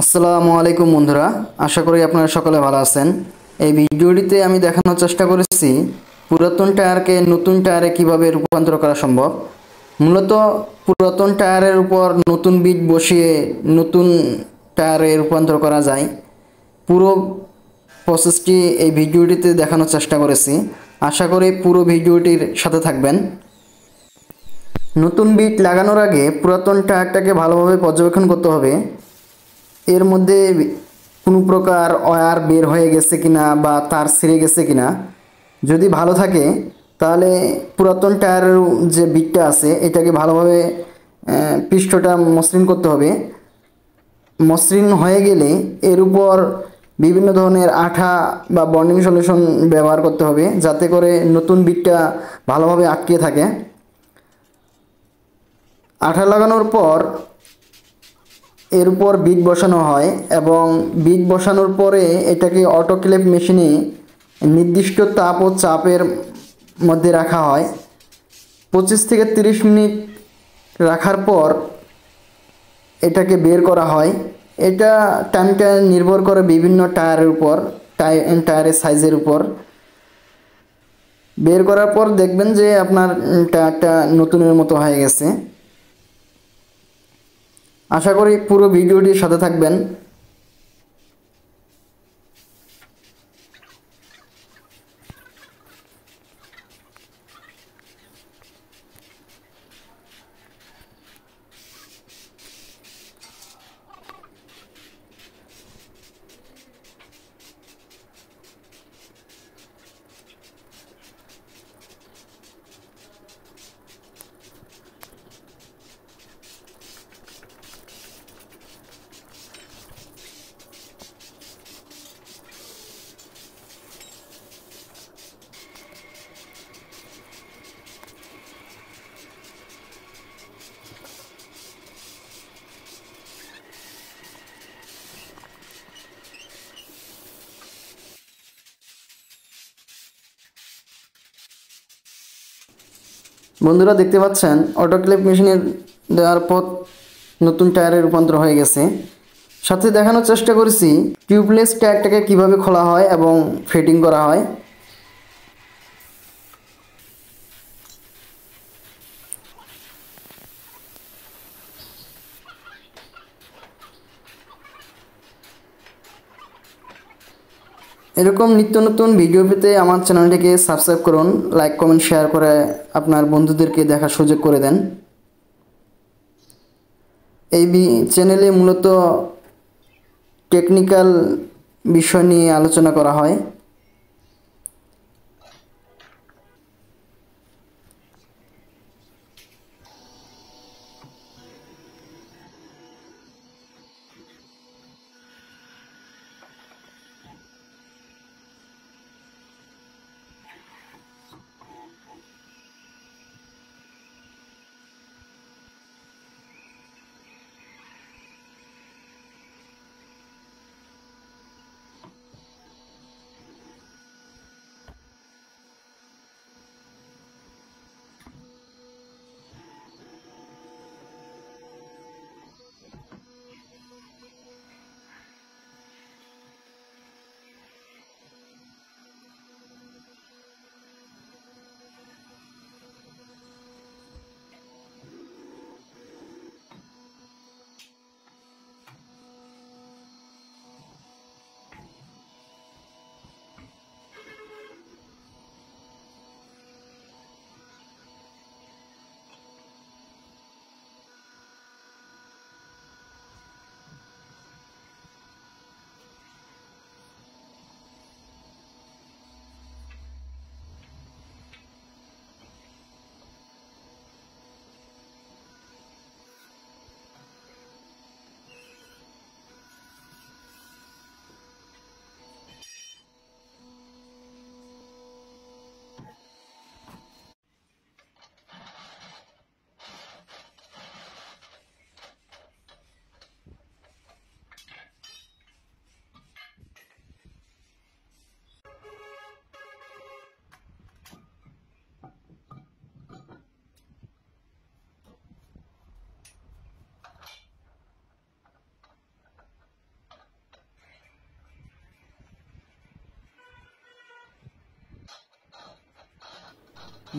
আসসালামু আলাইকুম বন্ধুরা, আশা করি আপনারা সকলে ভালো আছেন। এই ভিডিওটিতে আমি দেখানোর চেষ্টা করেছি পুরাতন টায়ারকে নতুন টায়ারে কিভাবে রূপান্তর করা সম্ভব। মূলত পুরাতন টায়ারের উপর নতুন বিট বসিয়ে নতুন টায়ারে রূপান্তর করা যায়। পুরো প্রসেসটি এই ভিডিওটিতে দেখানোর চেষ্টা করেছি। আশা করি পুরো ভিডিওটির সাথে থাকবেন। নতুন বিট লাগানোর আগে পুরাতন টায়ারটাকে ভালোভাবে পর্যবেক্ষণ করতে হবে। এর মধ্যে কোনো প্রকার ওয়্যার বের হয়ে গেছে কিনা বা তার ছিঁড়ে গেছে কিনা। যদি ভালো থাকে তাহলে পুরাতন টায়ারের যে বিটটা আছে এটাকে ভালোভাবে পৃষ্ঠটা মসৃণ করতে হবে। মসৃণ হয়ে গেলে এর উপর বিভিন্ন ধরনের আঠা বা বন্ডিং সলিউশন ব্যবহার করতে হবে, যাতে করে নতুন বিটটা ভালোভাবে আটকে থাকে। আঠা লাগানোর পর এর উপর বিট বসানো হয় এবং বিট বসানোর পরে এটাকে অটোক্লেভ মেশিনে নির্দিষ্ট তাপ ও চাপের মধ্যে রাখা হয়। 25 থেকে 30 মিনিট রাখার পর এটাকে বের করা হয়। এটা টাইমটা নির্ভর করে বিভিন্ন টায়ারের উপর, টায়ারের সাইজের উপর। বের করার পর দেখবেন যে আপনার টায়ারটা নতুনের মতো হয়ে গেছে। আশা করি পুরো ভিডিওটির সাথে থাকবেন। বন্ধুরা দেখতে পাচ্ছেন অটোক্লেভ মেশিনের দেওয়ার পর নতুন টায়ারে রূপান্তর হয়ে গেছে। সাথে দেখানোর চেষ্টা করেছি টিউবলেস টায়ারটাকে কিভাবে খোলা হয় এবং ফিটিং করা হয়। এরকম নিত্য নতুন ভিডিও পেতে আমার চ্যানেলটিকে সাবস্ক্রাইব করুন, লাইক কমেন্ট শেয়ার করে আপনার বন্ধুদেরকে দেখার সুযোগ করে দেন। এই চ্যানেলে মূলত টেকনিক্যাল বিষয় নিয়ে আলোচনা করা হয়।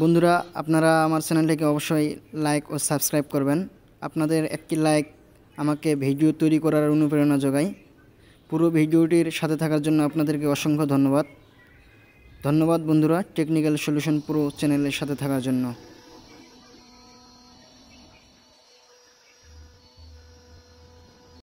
বন্ধুরা, আপনারা আমার চ্যানেলটিকে অবশ্যই লাইক ও সাবস্ক্রাইব করবেন। আপনাদের একটি লাইক আমাকে ভিডিও তৈরি করার অনুপ্রেরণা যোগায়। পুরো ভিডিওটির সাথে থাকার জন্য আপনাদেরকে অসংখ্য ধন্যবাদ। ধন্যবাদ বন্ধুরা, টেকনিক্যাল সলিউশন প্রো চ্যানেলের সাথে থাকার জন্য।